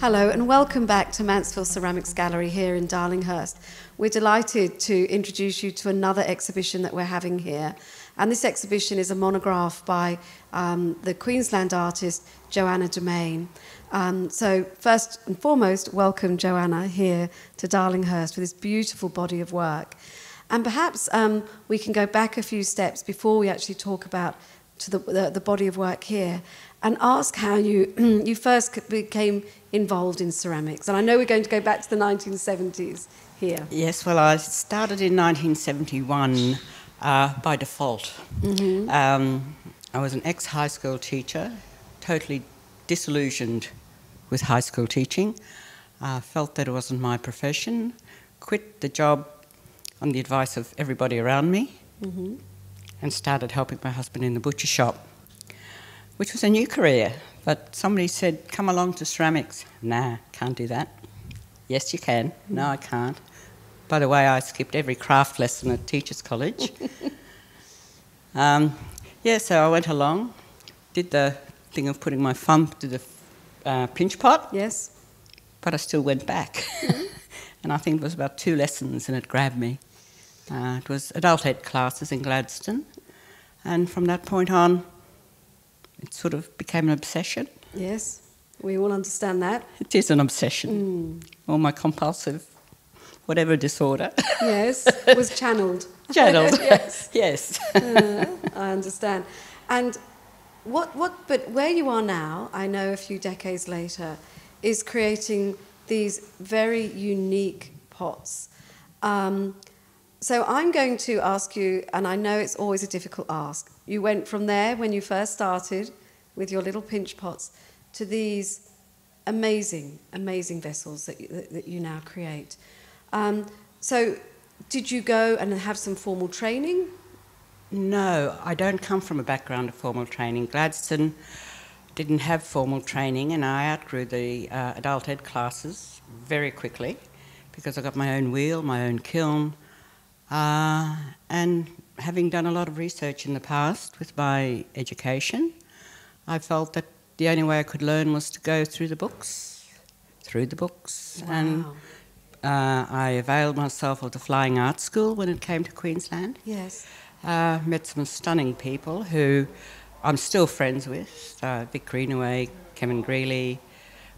Hello and welcome back to Mansfield Ceramics Gallery here in Darlinghurst. We're delighted to introduce you to another exhibition that we're having here. And this exhibition is a monograph by the Queensland artist Johanna De Maine. So first and foremost, welcome Johanna here to Darlinghurst with this beautiful body of work. And perhaps we can go back a few steps before we actually talk about the body of work here and ask how you you first became involved in ceramics. And I know we're going to go back to the 1970s here. Yes, well, I started in 1971 by default. Mm-hmm. I was an ex-high school teacher, totally disillusioned with high school teaching. Felt that it wasn't my profession, quit the job on the advice of everybody around me, Mm-hmm. and started helping my husband in the butcher shop, which was a new career. But somebody said, come along to ceramics. Nah, can't do that. Yes, you can. No, I can't. By the way, I skipped every craft lesson at Teachers College. So I went along, did the thing of putting my thumb to the pinch pot. Yes. But I still went back. And I think it was about 2 lessons and it grabbed me. It was adult ed classes in Gladstone. And from that point on, it sort of became an obsession. Yes, we all understand that. It is an obsession. Or my compulsive, whatever disorder. Yes, it was channeled. Channeled, Yes. yes. I understand. And but where you are now, I know a few decades later, is creating these very unique pots. So I'm going to ask you, and I know it's always a difficult ask, you went from there when you first started with your little pinch pots to these amazing, amazing vessels that you now create. So did you go and have some formal training? No, I don't come from a background of formal training. Gladstone didn't have formal training, and I outgrew the adult ed classes very quickly because I got my own wheel, my own kiln, and having done a lot of research in the past with my education, I felt that the only way I could learn was to go through the books. Wow. And I availed myself of the Flying Art School when it came to Queensland. Yes. Met some stunning people who I'm still friends with, Vic Greenaway, Kevin Greeley,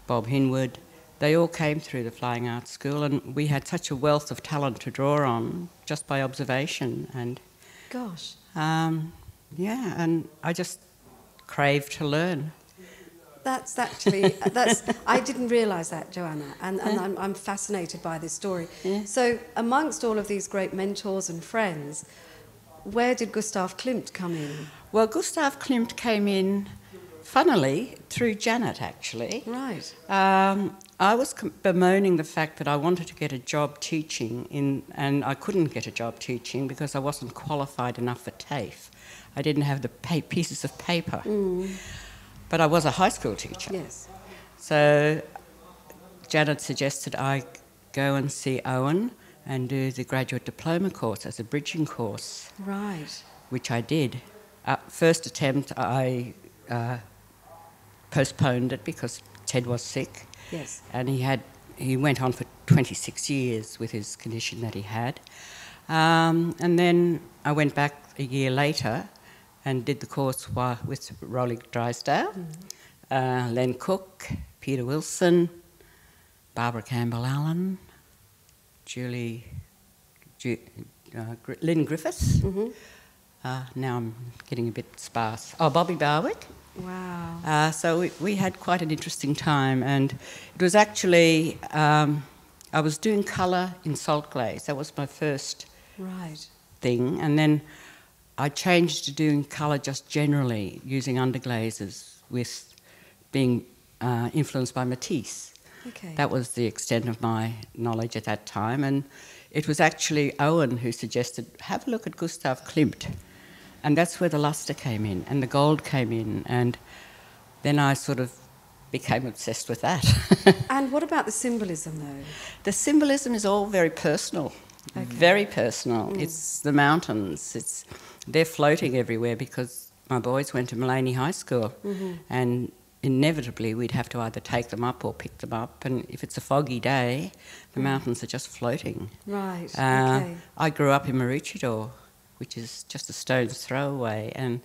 Bob Hinwood. They all came through the Flying Art School, and we had such a wealth of talent to draw on just by observation. And Gosh. and I just craved to learn. That's actually, I didn't realise that, Johanna, and I'm fascinated by this story. Yeah. So amongst all of these great mentors and friends, where did Gustav Klimt come in? Well, Gustav Klimt came in, funnily, through Janet, actually. Right. I was bemoaning the fact that I wanted to get a job teaching, and I couldn't get a job teaching because I wasn't qualified enough for TAFE. I didn't have the pieces of paper. But I was a high school teacher. Yes. So Janet suggested I go and see Owen and do the graduate diploma course as a bridging course. Right. Which I did. First attempt, I postponed it because Ted was sick. Yes. And he went on for 26 years with his condition that he had. And then I went back a year later and did the course with Rolly Drysdale, Len Cook, Peter Wilson, Barbara Campbell-Allen, Lynn Griffiths. Now I'm getting a bit sparse. Oh, Bobby Barwick. Wow. So we had quite an interesting time, and it was actually, I was doing colour in salt glaze. That was my first thing, and then I changed to doing colour just generally, using underglazes with being influenced by Matisse. Okay. That was the extent of my knowledge at that time, and it was actually Owen who suggested, have a look at Gustav Klimt. And that's where the lustre came in, and the gold came in, and then I sort of became obsessed with that. And what about the symbolism, though? The symbolism is all very personal, very personal. It's the mountains. They're floating everywhere because my boys went to Mullaney High School, and inevitably we'd have to either take them up or pick them up, and if it's a foggy day, the mountains are just floating. Right, okay. I grew up in Maroochydore, which is just a stone's throw away, and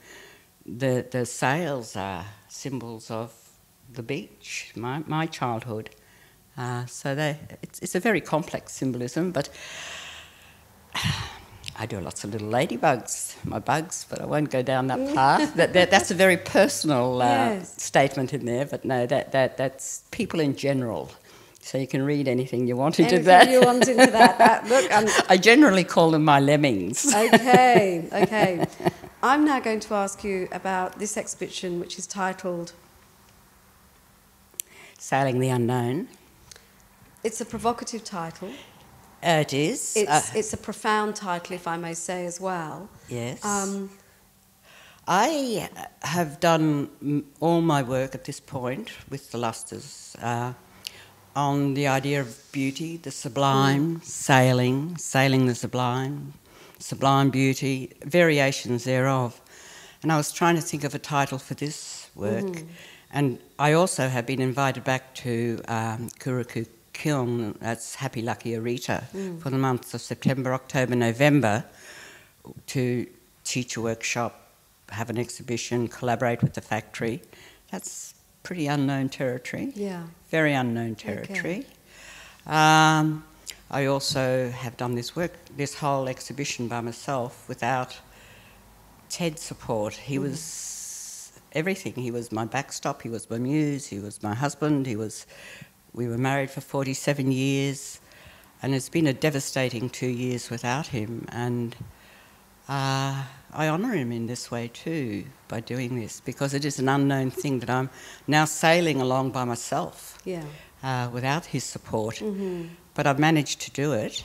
the sails are symbols of the beach, my childhood. So it's a very complex symbolism, but I do lots of little ladybugs, my bugs, but I won't go down that path. That's a very personal statement in there, but no, that's people in general. So you can read anything you want into that. Anything you want into that. Look, I generally call them my lemmings. Okay. I'm now going to ask you about this exhibition, which is titled Sailing the Unknown. It's a provocative title. It is. It's a profound title, if I may say, as well. Yes. I have done all my work at this point with the Lusters on the idea of beauty, the sublime, sailing the sublime, sublime beauty, variations thereof. And I was trying to think of a title for this work. And I also have been invited back to Kuruku Kiln, that's Happy Lucky Arita, for the months of September, October, November, to teach a workshop, have an exhibition, collaborate with the factory. That's pretty unknown territory. Yeah. Very unknown territory. Okay. I also have done this whole exhibition by myself without Ted's support. He was everything. He was my backstop, he was my muse, he was my husband, we were married for 47 years, and it's been a devastating 2 years without him, and I honour him in this way too, by doing this, because it is an unknown thing that I'm now sailing along by myself, without his support. But I've managed to do it,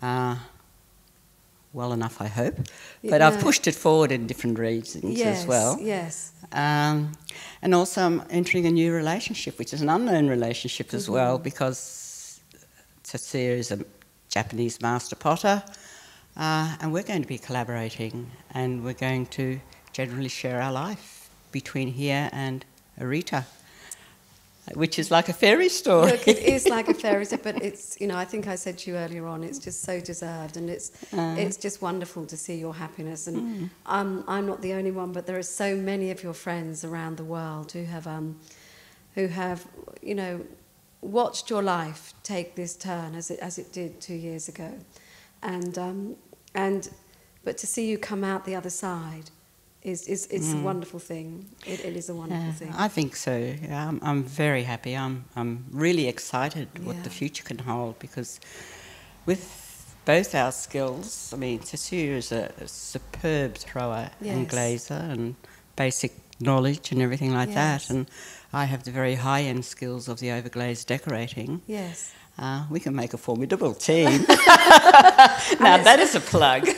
well enough, I hope, but I've pushed it forward in different regions as well. Yes. And also I'm entering a new relationship, which is an unknown relationship as well, because Tetsuya is a Japanese master potter, and we're going to be collaborating, and we're going to generally share our life between here and Arita, which is like a fairy story. Look, it is like a fairy story, but it's, I think I said to you earlier on, it's just so deserved, and it's just wonderful to see your happiness. And I'm not the only one, but there are so many of your friends around the world who have watched your life take this turn as it did 2 years ago, but to see you come out the other side. It's a wonderful thing. It is a wonderful thing. I think so. Yeah, I'm very happy. I'm really excited what the future can hold, because with both our skills, I mean, Tetsuya is a superb thrower and glazer and basic knowledge and everything like that, and I have the very high-end skills of the overglazed decorating. Yes. We can make a formidable team. Now that is a plug.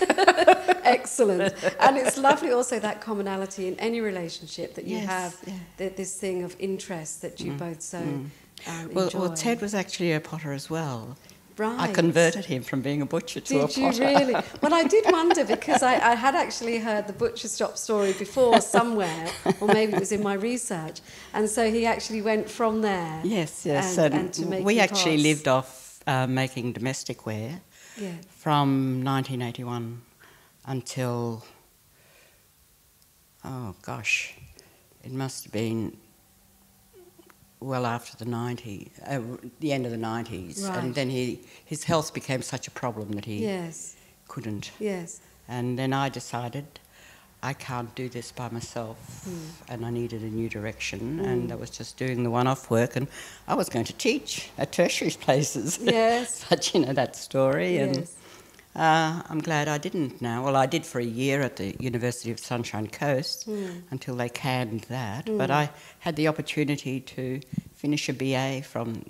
Excellent. And it's lovely also that commonality in any relationship that you have, this thing of interest that you both so enjoy. Well, Ted was actually a potter as well. Right. I converted him from being a butcher to a potter. Did you really? Well, I did wonder, because I had actually heard the butcher shop story before somewhere, or maybe it was in my research, and so he actually went from there. Yes. And to make we actually pots. lived off making domestic ware from 1981 until, it must have been well after the 90s, the end of the 90s. Right. And then his health became such a problem that he couldn't. Yes. And then I decided I can't do this by myself, and I needed a new direction, and I was just doing the one-off work, and I was going to teach at tertiary places. Yes. But that story, and I'm glad I didn't now. Well, I did for a year at the University of Sunshine Coast until they canned that, but I had the opportunity to finish a BA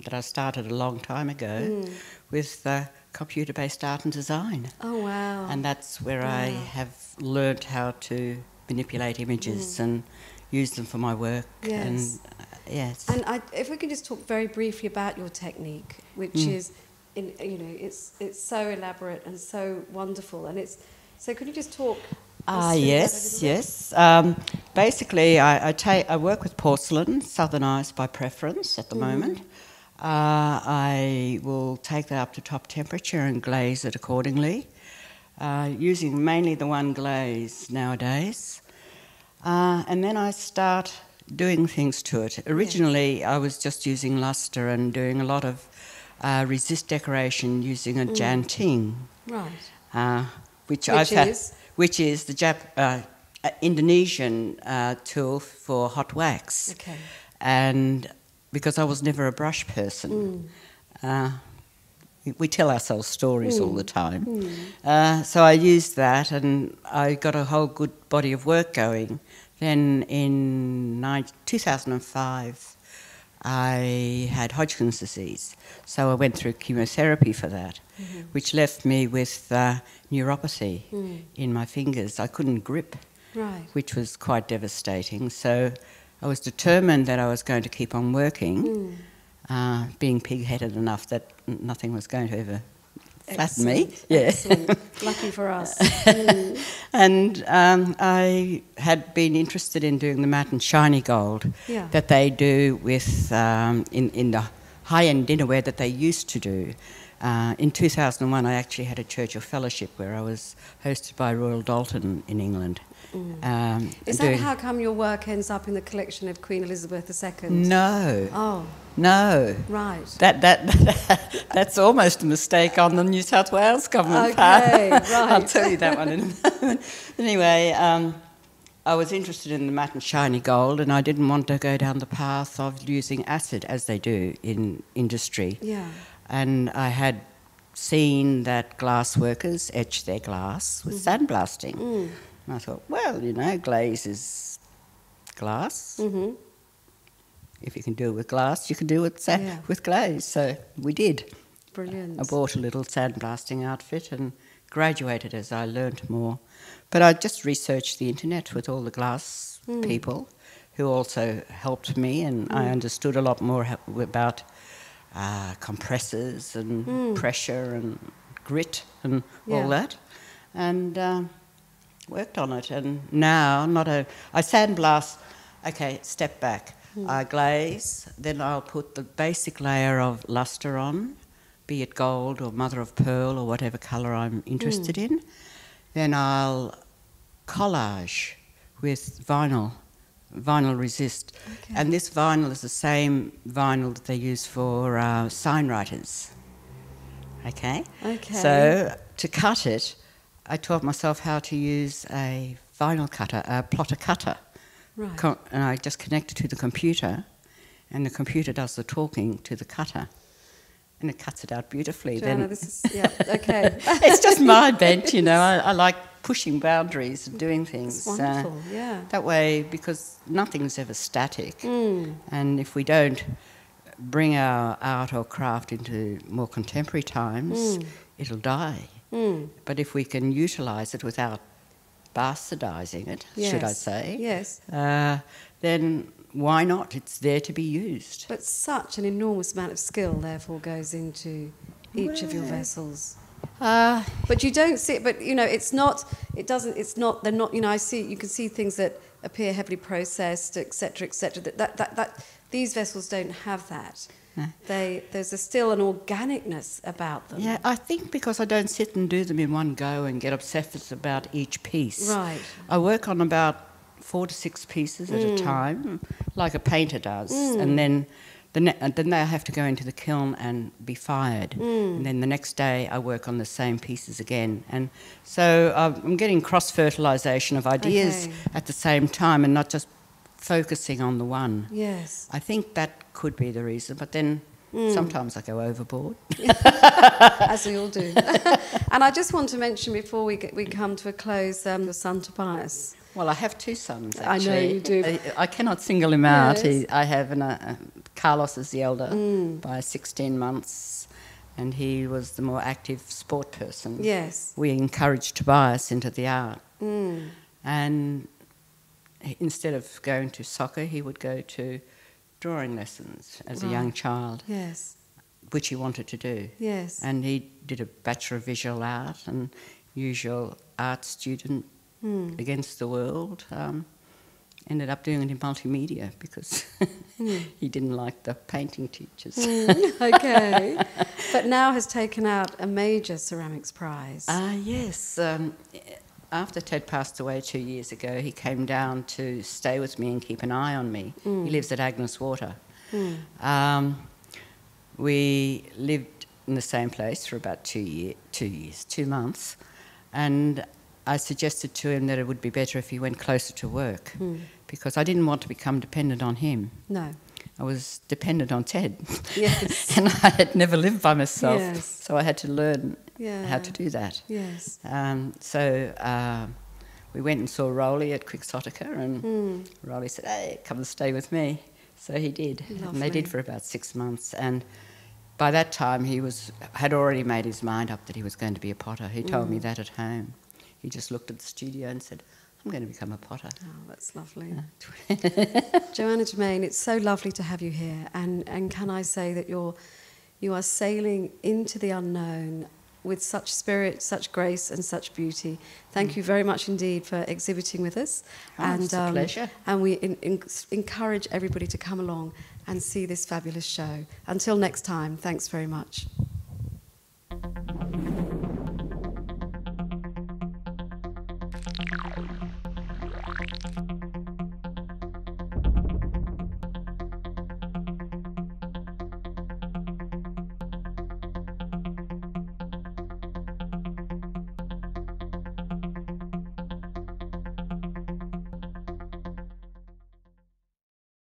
that I started a long time ago with computer-based art and design. Oh, wow. And that's where I have learnt how to manipulate images and use them for my work. Yes. And if we could just talk very briefly about your technique, which is, it's so elaborate and so wonderful. And so could you just talk Yes, yes. Basically, I work with porcelain, southernised by preference at the moment. I will take that up to top temperature and glaze it accordingly, using mainly the one glaze nowadays. And then I start doing things to it. Originally, I was just using luster and doing a lot of resist decoration using a janting. Right. Which is the Indonesian tool for hot wax. Okay. And because I was never a brush person, we tell ourselves stories all the time. So I used that, and I got a whole good body of work going. Then in 2005, I had Hodgkin's disease, so I went through chemotherapy for that, which left me with neuropathy in my fingers. I couldn't grip, which was quite devastating. So I was determined that I was going to keep on working, being pig-headed enough that nothing was going to ever flatten me. Yeah. Excellent. Lucky for us. And I had been interested in doing the matte and shiny gold that they do with in the high-end dinnerware that they used to do. In 2001, I actually had a Churchill Fellowship where I was hosted by Royal Dalton in England. Is that how come your work ends up in the collection of Queen Elizabeth II? No. Oh. No. Right. That's almost a mistake on the New South Wales government part. Right. I'll tell you that one in a moment. Anyway, I was interested in the matte and shiny gold, and I didn't want to go down the path of using acid as they do in industry. Yeah. And I had seen that glass workers etch their glass with sandblasting. And I thought, well, glaze is glass. If you can do it with glass, you can do it with glaze. So we did. Brilliant. I bought a little sandblasting outfit and graduated as I learnt more. But I just researched the internet with all the glass people who also helped me, and I understood a lot more about compressors and pressure and grit and all that. And worked on it. And now, I sandblast. Okay, step back. I glaze, then I'll put the basic layer of luster on, be it gold or mother of pearl or whatever colour I'm interested in. Then I'll collage with vinyl resist. Okay. And this vinyl is the same vinyl that they use for sign writers. Okay? So to cut it, I taught myself how to use a vinyl cutter, a plotter cutter. Right. And I just connect it to the computer, and the computer does the talking to the cutter, and it cuts it out beautifully. Johanna, okay. It's just my bent, I like pushing boundaries and doing things. It's wonderful, That way, because nothing's ever static, and if we don't bring our art or craft into more contemporary times, it'll die. But if we can utilise it without bastardising it, should I say, then why not? It's there to be used. But such an enormous amount of skill, therefore, goes into each of your vessels. But you don't see it. But it's not. It doesn't. It's not. They're not. I see. You can see things that appear heavily processed, etc., etc. That these vessels don't have that. No. There's still an organicness about them. Yeah, I think because I don't sit and do them in one go and get obsessed about each piece. Right. I work on about 4 to 6 pieces at a time, like a painter does, and then they have to go into the kiln and be fired. And then the next day I work on the same pieces again. And so I'm getting cross-fertilisation of ideas at the same time and not just focusing on the one. Yes. I think that could be the reason, but then sometimes I go overboard. As we all do. And I just want to mention before we come to a close, your son Tobias. Well, I have 2 sons, actually. I know you do. I cannot single him out. I have Carlos is the elder by 16 months, and he was the more active sport person. Yes. We encouraged Tobias into the art. And instead of going to soccer, he would go to drawing lessons as a young child. Yes. Which he wanted to do. Yes. And he did a Bachelor of Visual Art and usual art student against the world. Ended up doing it in multimedia because he didn't like the painting teachers. Okay. But now has taken out a major ceramics prize. Yes. After Ted passed away 2 years ago, he came down to stay with me and keep an eye on me. He lives at Agnes Water. We lived in the same place for about 2 months, and I suggested to him that it would be better if he went closer to work because I didn't want to become dependent on him. No. I was dependent on Ted. Yes. And I had never lived by myself, Yes. so I had to learn how to do that. Yes. So we went and saw Rolly at Quixotica, and Rolly said, "Hey, come and stay with me." So he did. Lovely. And they did for about 6 months. And by that time, he had already made his mind up that he was going to be a potter. He told me that at home. He just looked at the studio and said, "I'm going to become a potter." Oh, that's lovely. Johanna De Maine, it's so lovely to have you here. And can I say that you are sailing into the unknown with such spirit, such grace and such beauty. Thank you very much indeed for exhibiting with us. It's a pleasure. And we encourage everybody to come along and see this fabulous show. Until next time, thanks very much.